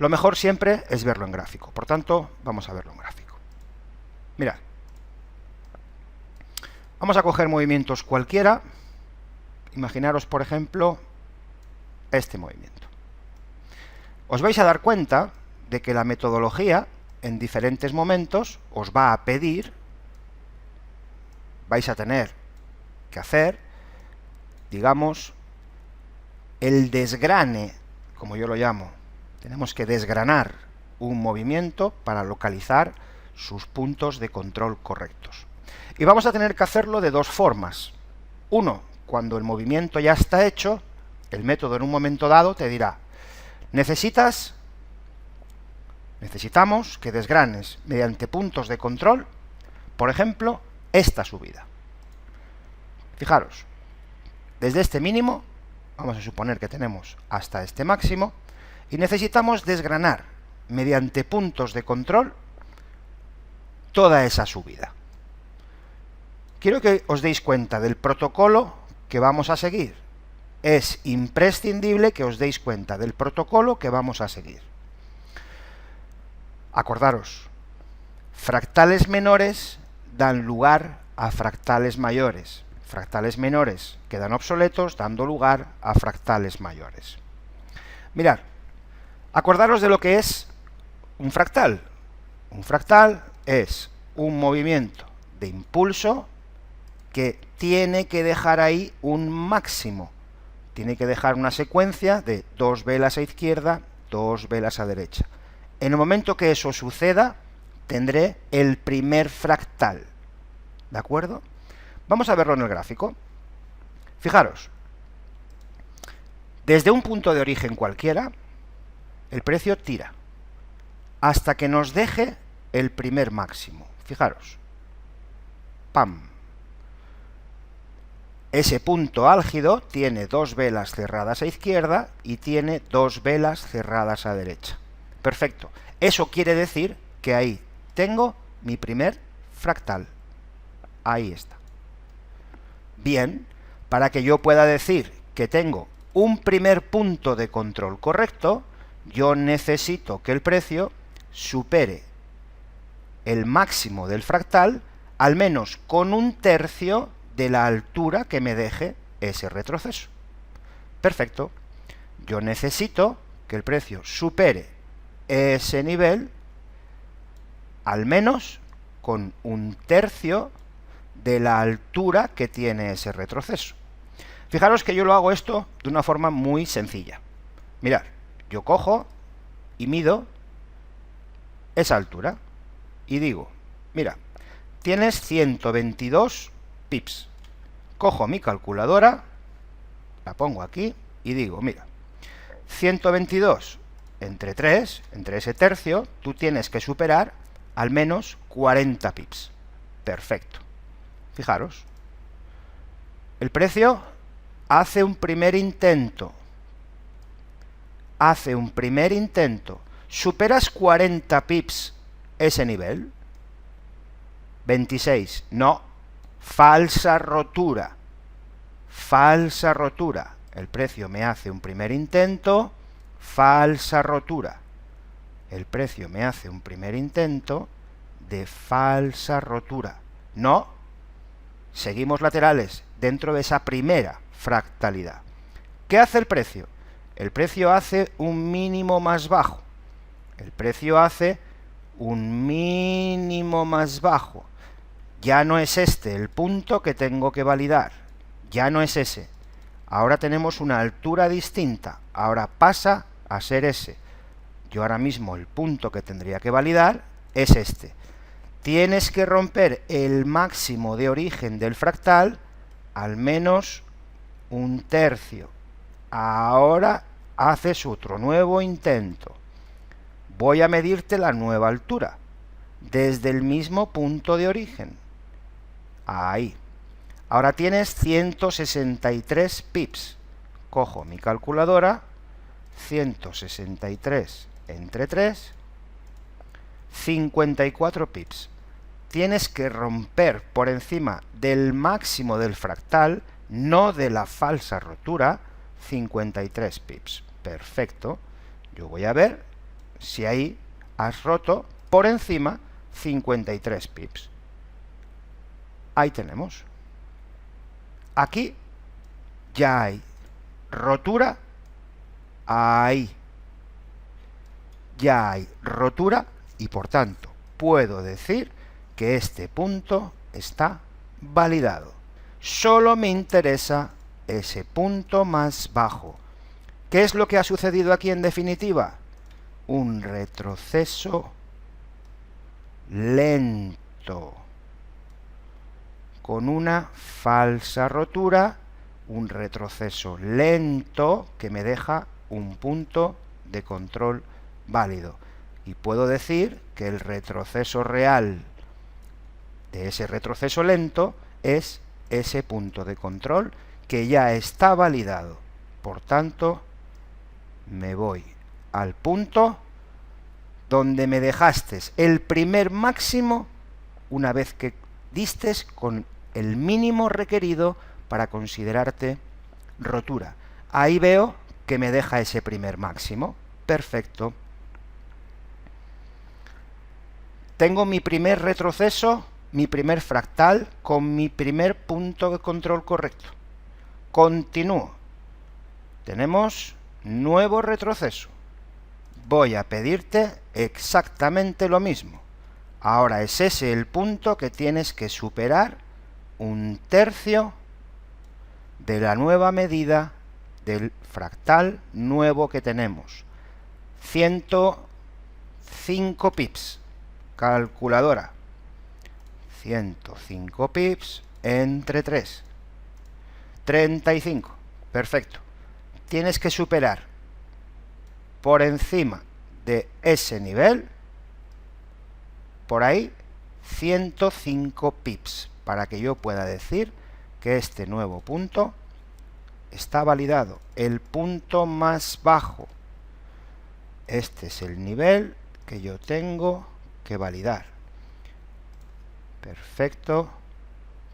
Lo mejor siempre es verlo en gráfico. Por tanto, vamos a verlo en gráfico. Mirad. Vamos a coger movimientos cualquiera. Imaginaros, por ejemplo, este movimiento. Os vais a dar cuenta de que la metodología, en diferentes momentos, os va a pedir, vais a tener que hacer, digamos, el desgrane, como yo lo llamo. Tenemos que desgranar un movimiento para localizar sus puntos de control correctos. Y vamos a tener que hacerlo de dos formas. Uno, cuando el movimiento ya está hecho, el método en un momento dado te dirá, necesitamos que desgranes mediante puntos de control, por ejemplo, esta subida. Fijaros, desde este mínimo, vamos a suponer que tenemos hasta este máximo, y necesitamos desgranar mediante puntos de control toda esa subida. Quiero que os deis cuenta del protocolo que vamos a seguir. Es imprescindible que os deis cuenta del protocolo que vamos a seguir. Acordaros, fractales menores dan lugar a fractales mayores. Fractales menores quedan obsoletos, dando lugar a fractales mayores. Mirad, acordaros de lo que es un fractal. Un fractal es un movimiento de impulso que tiene que dejar ahí un máximo. Tiene que dejar una secuencia de 2 velas a izquierda, 2 velas a derecha. En el momento que eso suceda, tendré el primer fractal. ¿De acuerdo? Vamos a verlo en el gráfico. Fijaros, desde un punto de origen cualquiera, el precio tira hasta que nos deje el primer máximo. Fijaros. ¡Pam! Ese punto álgido tiene 2 velas cerradas a izquierda y tiene 2 velas cerradas a derecha. Perfecto. Eso quiere decir que ahí tengo mi primer fractal. Ahí está. Bien, para que yo pueda decir que tengo un primer punto de control correcto, yo necesito que el precio supere el máximo del fractal, al menos con 1/3 de la altura que me deje ese retroceso. Perfecto. Yo necesito que el precio supere ese nivel, al menos con 1/3 de la altura que tiene ese retroceso. Fijaros que yo lo hago esto de una forma muy sencilla. Mirad, yo cojo y mido esa altura y digo, mira, tienes 122 pips. Cojo mi calculadora, la pongo aquí y digo, mira, 122 entre 3, entre ese tercio, tú tienes que superar al menos 40 pips. Perfecto. Fijaros, el precio hace un primer intento. Hace un primer intento. ¿Superas 40 pips ese nivel? 26. No. Falsa rotura. Falsa rotura. El precio me hace un primer intento. Falsa rotura. El precio me hace un primer intento de falsa rotura. No. Seguimos laterales dentro de esa primera fractalidad. ¿Qué hace el precio? El precio hace un mínimo más bajo. El precio hace un mínimo más bajo. Ya no es este el punto que tengo que validar. Ya no es ese. Ahora tenemos una altura distinta. Ahora pasa a ser ese. Yo ahora mismo el punto que tendría que validar es este. Tienes que romper el máximo de origen del fractal al menos 1/3. Ahora haces otro nuevo intento. Voy a medirte la nueva altura desde el mismo punto de origen. Ahí. Ahora tienes 163 pips. Cojo mi calculadora. 163 entre 3. 54 pips. Tienes que romper por encima del máximo del fractal, no de la falsa rotura, 53 pips. Perfecto. Yo voy a ver si ahí has roto por encima 53 pips. Ahí tenemos. Aquí ya hay rotura. Ahí ya hay rotura y por tanto puedo decir que este punto está validado. Solo me interesa ese punto más bajo. ¿Qué es lo que ha sucedido aquí en definitiva? Un retroceso lento, con una falsa rotura, un retroceso lento que me deja un punto de control válido. Y puedo decir que el retroceso real de ese retroceso lento es ese punto de control que ya está validado. Por tanto, me voy al punto donde me dejaste el primer máximo una vez que distes con el mínimo requerido para considerarte rotura. Ahí veo que me deja ese primer máximo. Perfecto. Tengo mi primer retroceso, mi primer fractal, con mi primer punto de control correcto. Continúo. Tenemos nuevo retroceso. Voy a pedirte exactamente lo mismo. Ahora es ese el punto que tienes que superar 1/3 de la nueva medida del fractal nuevo que tenemos. 105 pips. Calculadora. 105 pips entre 3. 35. Perfecto. Tienes que superar por encima de ese nivel, por ahí, 105 pips, para que yo pueda decir que este nuevo punto está validado. El punto más bajo. Este es el nivel que yo tengo que validar. Perfecto.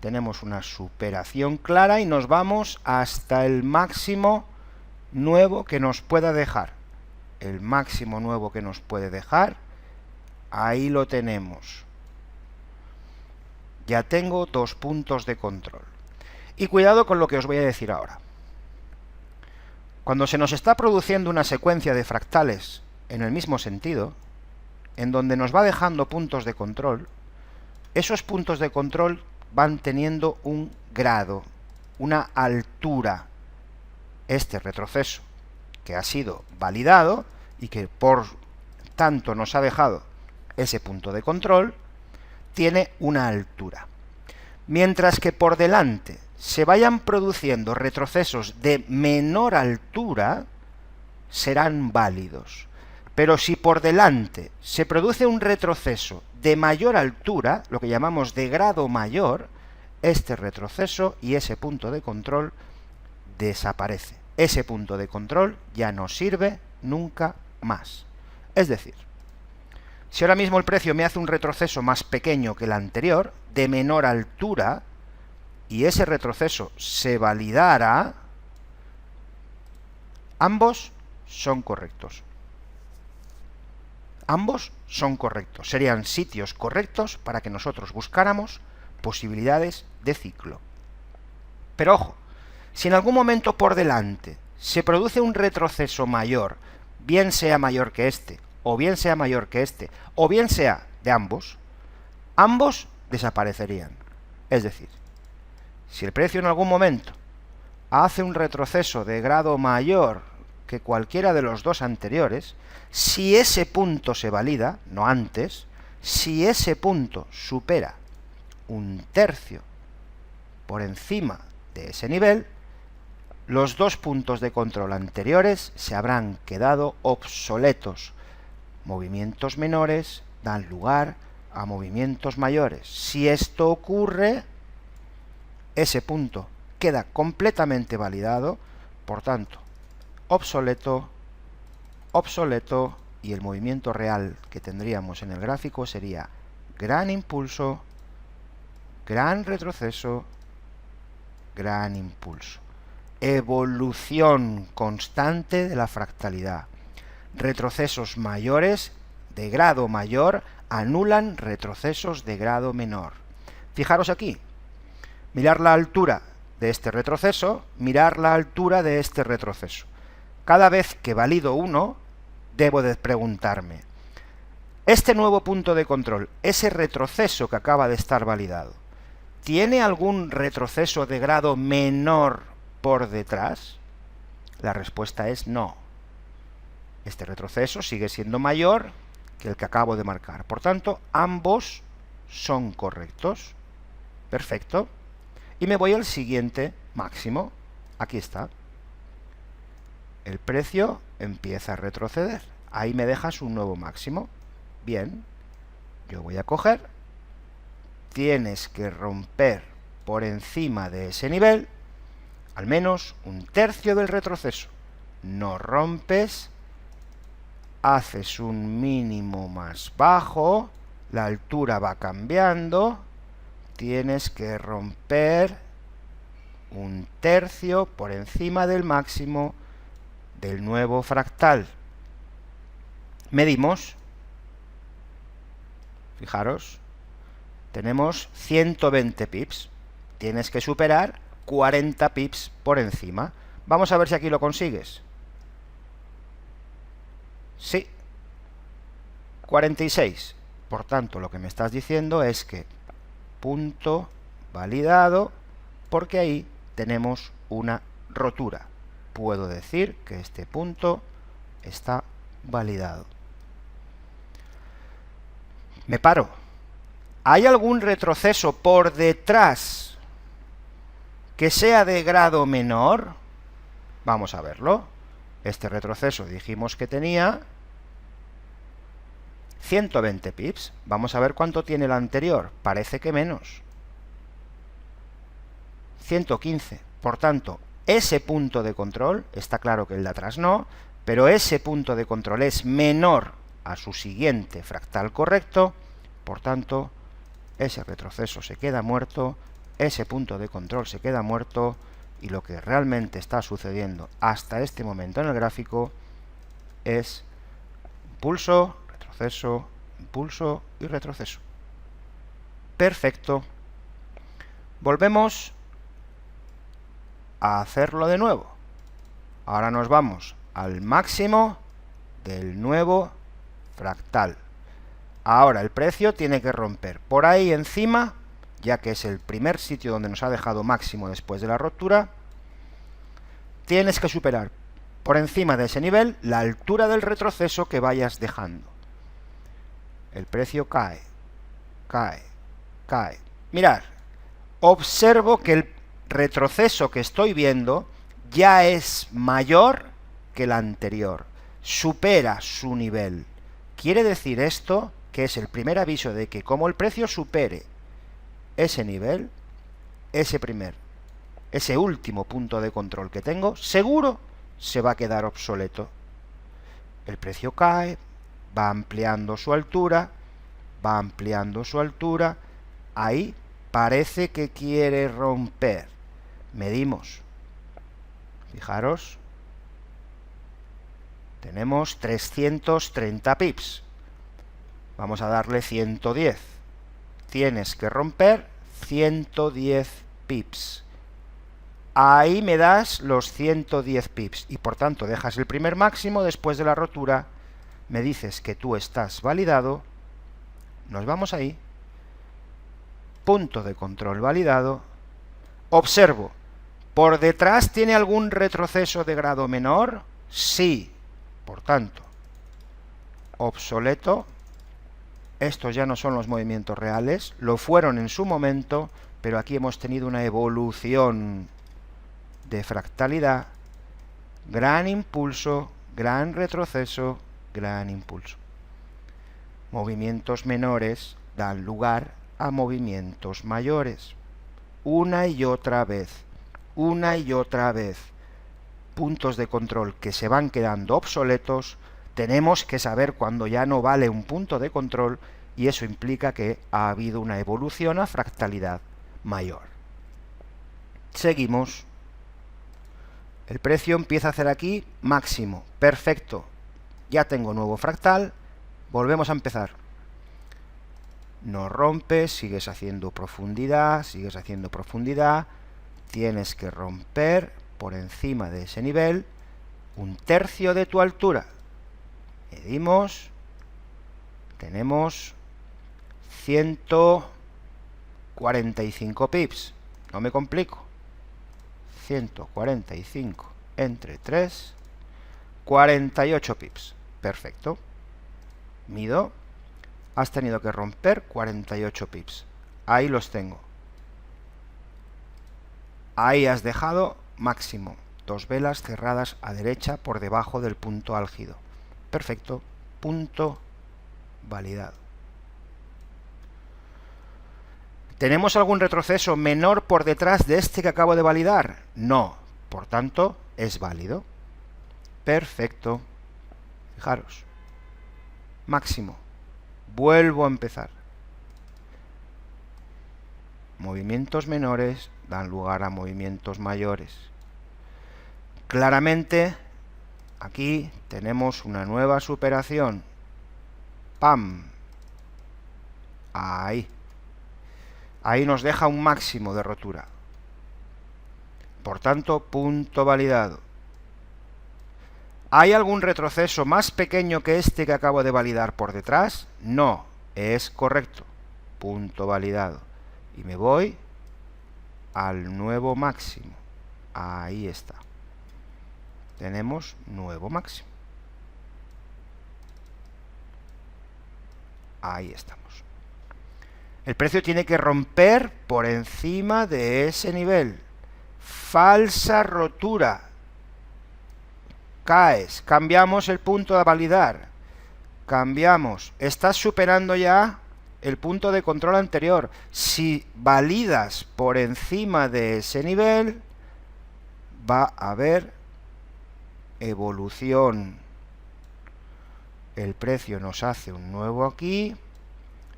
Tenemos una superación clara y nos vamos hasta el máximo nuevo que nos pueda dejar. El máximo nuevo que nos puede dejar, ahí lo tenemos. Ya tengo 2 puntos de control. Y cuidado con lo que os voy a decir ahora. Cuando se nos está produciendo una secuencia de fractales en el mismo sentido, en donde nos va dejando puntos de control, esos puntos de control van teniendo un grado, una altura. Este retroceso que ha sido validado y que por tanto nos ha dejado ese punto de control, tiene una altura. Mientras que por delante se vayan produciendo retrocesos de menor altura, serán válidos. Pero si por delante se produce un retroceso de mayor altura, lo que llamamos de grado mayor, este retroceso y ese punto de control desaparece. Ese punto de control ya no sirve nunca más. Es decir, si ahora mismo el precio me hace un retroceso más pequeño que el anterior, de menor altura, y ese retroceso se validara, ambos son correctos. Ambos son correctos. Serían sitios correctos para que nosotros buscáramos posibilidades de ciclo. Pero ojo, si en algún momento por delante se produce un retroceso mayor, bien sea mayor que este, o bien sea mayor que este, o bien sea de ambos, ambos desaparecerían. Es decir, si el precio en algún momento hace un retroceso de grado mayor que cualquiera de los dos anteriores, si ese punto se valida, no antes, si ese punto supera 1/3 por encima de ese nivel, los 2 puntos de control anteriores se habrán quedado obsoletos. Movimientos menores dan lugar a movimientos mayores. Si esto ocurre, ese punto queda completamente validado, por tanto, obsoleto, obsoleto, y el movimiento real que tendríamos en el gráfico sería gran impulso, gran retroceso, gran impulso. Evolución constante de la fractalidad. retrocesos mayores de grado mayor anulan retrocesos de grado menor. Fijaros aquí, mirar la altura de este retroceso, mirar la altura de este retroceso. Cada vez que valido uno, debo de preguntarme, este nuevo punto de control, ese retroceso que acaba de estar validado, ¿tiene algún retroceso de grado menor por detrás? La respuesta es no. Este retroceso sigue siendo mayor que el que acabo de marcar. Por tanto, ambos son correctos. Perfecto. Y me voy al siguiente máximo. Aquí está. El precio empieza a retroceder. Ahí me dejas un nuevo máximo. Bien. Yo voy a coger. Tienes que romper por encima de ese nivel al menos un tercio del retroceso. No rompes, haces un mínimo más bajo, la altura va cambiando, tienes que romper un tercio por encima del máximo del nuevo fractal. Medimos, fijaros, tenemos 120 pips, tienes que superar 40 pips por encima. Vamos a ver si aquí lo consigues. Sí, 46. Por tanto, lo que me estás diciendo es que punto validado, porque ahí tenemos una rotura. Puedo decir que este punto está validado. Me paro. ¿Hay algún retroceso por detrás que sea de grado menor? Vamos a verlo. Este retroceso dijimos que tenía 120 pips. Vamos a ver cuánto tiene el anterior. Parece que menos. 115. Por tanto, ese punto de control, está claro que el de atrás no, pero ese punto de control es menor a su siguiente fractal correcto. Por tanto, ese retroceso se queda muerto, ese punto de control se queda muerto, y lo que realmente está sucediendo hasta este momento en el gráfico es impulso, retroceso, impulso y retroceso. Perfecto. Volvemos a hacerlo de nuevo. Ahora nos vamos al máximo del nuevo fractal. Ahora el precio tiene que romper por ahí encima, ya que es el primer sitio donde nos ha dejado máximo después de la ruptura. Tienes que superar por encima de ese nivel la altura del retroceso que vayas dejando. El precio cae, cae, cae. Mirad, observo que el retroceso que estoy viendo ya es mayor que el anterior, supera su nivel. Quiere decir esto que es el primer aviso de que como el precio supere ese nivel, ese último punto de control que tengo, seguro se va a quedar obsoleto. El precio cae, va ampliando su altura, va ampliando su altura, ahí parece que quiere romper. Medimos. Fijaros, tenemos 330 pips. Vamos a darle 110. Tienes que romper 110 pips. Ahí me das los 110 pips y por tanto dejas el primer máximo después de la rotura. Me dices que tú estás validado. Nos vamos ahí. Punto de control validado. Observo. ¿Por detrás tiene algún retroceso de grado menor? Sí. Por tanto, obsoleto. Estos ya no son los movimientos reales, lo fueron en su momento, pero aquí hemos tenido una evolución de fractalidad, gran impulso, gran retroceso, gran impulso. Movimientos menores dan lugar a movimientos mayores. Una y otra vez, una y otra vez. Puntos de control que se van quedando obsoletos. Tenemos que saber cuándo ya no vale un punto de control y eso implica que ha habido una evolución a fractalidad mayor. Seguimos. El precio empieza a hacer aquí máximo. Perfecto. Ya tengo nuevo fractal. Volvemos a empezar. No rompes, sigues haciendo profundidad, tienes que romper por encima de ese nivel 1/3 de tu altura. Medimos, tenemos 145 pips, no me complico, 145 entre 3, 48 pips, perfecto. Mido, has tenido que romper 48 pips, ahí los tengo. Ahí has dejado máximo, 2 velas cerradas a derecha por debajo del punto álgido. Perfecto, punto validado. ¿Tenemos algún retroceso menor por detrás de este que acabo de validar? No, por tanto, es válido. Perfecto. Fijaros. Máximo. Vuelvo a empezar. Movimientos menores dan lugar a movimientos mayores. Claramente, aquí tenemos una nueva superación. ¡Pam! Ahí. Ahí nos deja un máximo de rotura. Por tanto, punto validado. ¿Hay algún retroceso más pequeño que este que acabo de validar por detrás? No, es correcto. Punto validado. Y me voy al nuevo máximo. Ahí está. Tenemos nuevo máximo. Ahí estamos. El precio tiene que romper por encima de ese nivel. Falsa rotura. Caes. Cambiamos el punto a validar. Cambiamos. Estás superando ya el punto de control anterior. Si validas por encima de ese nivel, va a haber evolución. El precio nos hace un nuevo aquí.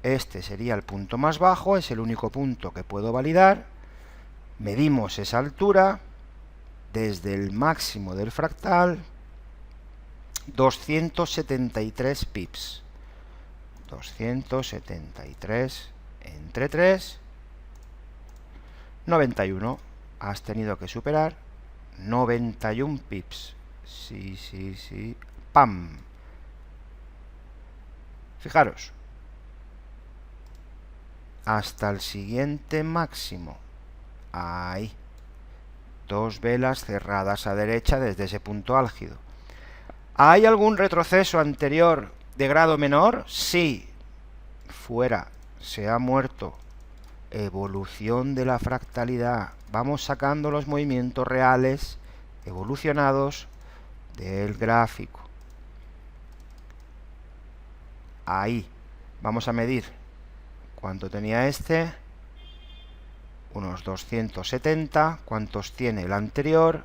Este sería el punto más bajo, es el único punto que puedo validar. Medimos esa altura desde el máximo del fractal, 273 pips. 273 entre 3, 91. Has tenido que superar 91 pips. Sí. ¡Pam! Fijaros. Hasta el siguiente máximo. Ahí. 2 velas cerradas a derecha desde ese punto álgido. ¿Hay algún retroceso anterior de grado menor? Sí. Fuera. Se ha muerto. Evolución de la fractalidad. Vamos sacando los movimientos reales evolucionados del gráfico. Ahí. Vamos a medir. ¿Cuánto tenía este? Unos 270. ¿Cuántos tiene el anterior?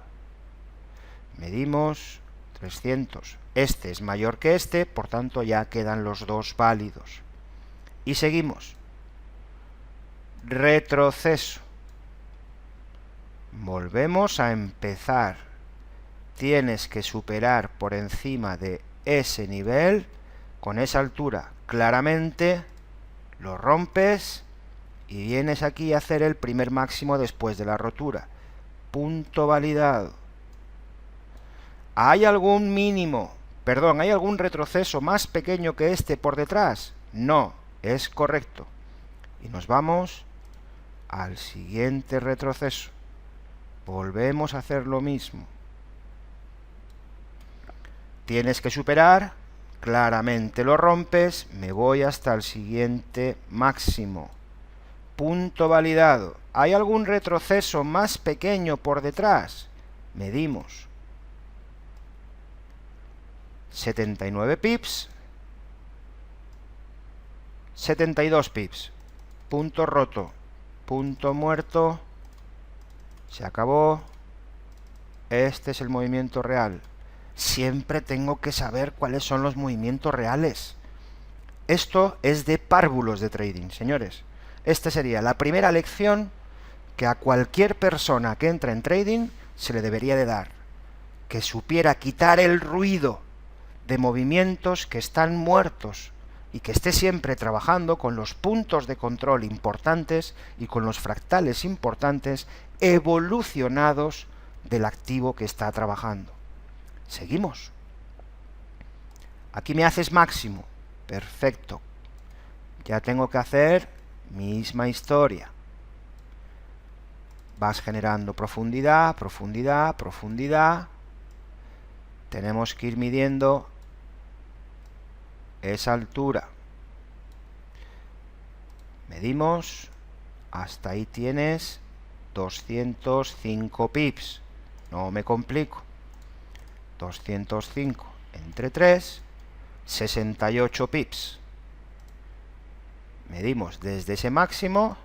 Medimos 300. Este es mayor que este, por tanto ya quedan los dos válidos. Y seguimos. Retroceso. Volvemos a empezar. Tienes que superar por encima de ese nivel, con esa altura. Claramente lo rompes y vienes aquí a hacer el primer máximo después de la rotura. Punto validado. ¿Hay algún hay algún retroceso más pequeño que este por detrás? No, es correcto. Y nos vamos al siguiente retroceso. Volvemos a hacer lo mismo. Tienes que superar, claramente lo rompes, me voy hasta el siguiente máximo. Punto validado. ¿Hay algún retroceso más pequeño por detrás? Medimos. 79 pips. 72 pips. Punto roto. Punto muerto. Se acabó. Este es el movimiento real. Siempre tengo que saber cuáles son los movimientos reales. Esto es de párvulos de trading, señores. Esta sería la primera lección que a cualquier persona que entra en trading se le debería de dar. Que supiera quitar el ruido de movimientos que están muertos y que esté siempre trabajando con los puntos de control importantes y con los fractales importantes evolucionados del activo que está trabajando. Seguimos. Aquí me haces máximo. Perfecto. Ya tengo que hacer misma historia. Vas generando profundidad, profundidad, profundidad. Tenemos que ir midiendo esa altura. Medimos. Hasta ahí tienes 205 pips. No me complico. 205 entre 3, 68 pips. Medimos desde ese máximo,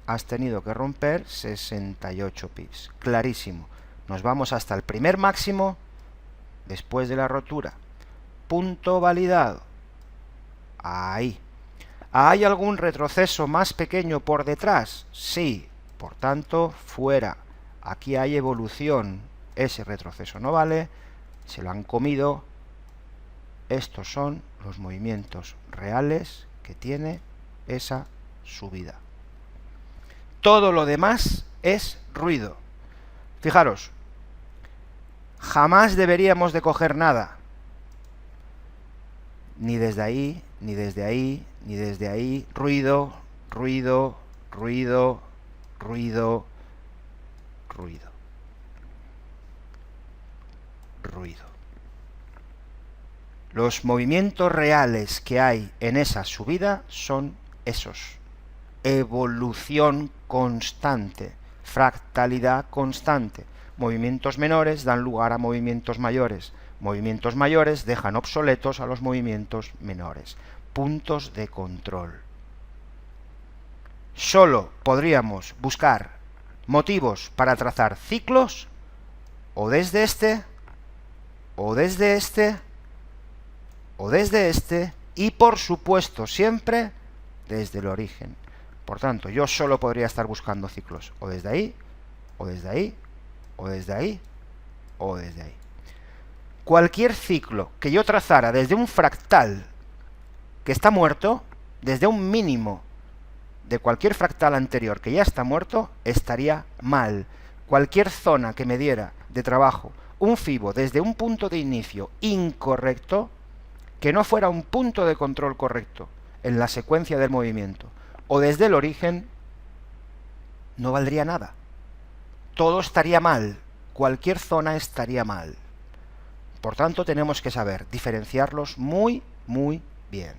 has tenido que romper 68 pips. Clarísimo. Nos vamos hasta el primer máximo después de la rotura. Punto validado. Ahí. ¿Hay algún retroceso más pequeño por detrás? Sí. Por tanto, fuera. Aquí hay evolución. Ese retroceso no vale. Se lo han comido. Estos son los movimientos reales que tiene esa subida. Todo lo demás es ruido. Fijaros, jamás deberíamos de coger nada. Ni desde ahí, ni desde ahí, ni desde ahí. Ruido, ruido, ruido, ruido, ruido. Ruido. Los movimientos reales que hay en esa subida son esos. Evolución constante, fractalidad constante. Movimientos menores dan lugar a movimientos mayores. Movimientos mayores dejan obsoletos a los movimientos menores. Puntos de control. Solo podríamos buscar motivos para trazar ciclos o desde este, o desde este, o desde este, y por supuesto siempre desde el origen. Por tanto, yo solo podría estar buscando ciclos o desde ahí, o desde ahí, o desde ahí, o desde ahí. Cualquier ciclo que yo trazara desde un fractal que está muerto, desde un mínimo de cualquier fractal anterior que ya está muerto, estaría mal. Cualquier zona que me diera de trabajo un fibo desde un punto de inicio incorrecto, que no fuera un punto de control correcto en la secuencia del movimiento, o desde el origen, no valdría nada. Todo estaría mal, cualquier zona estaría mal. Por tanto, tenemos que saber diferenciarlos muy, muy bien.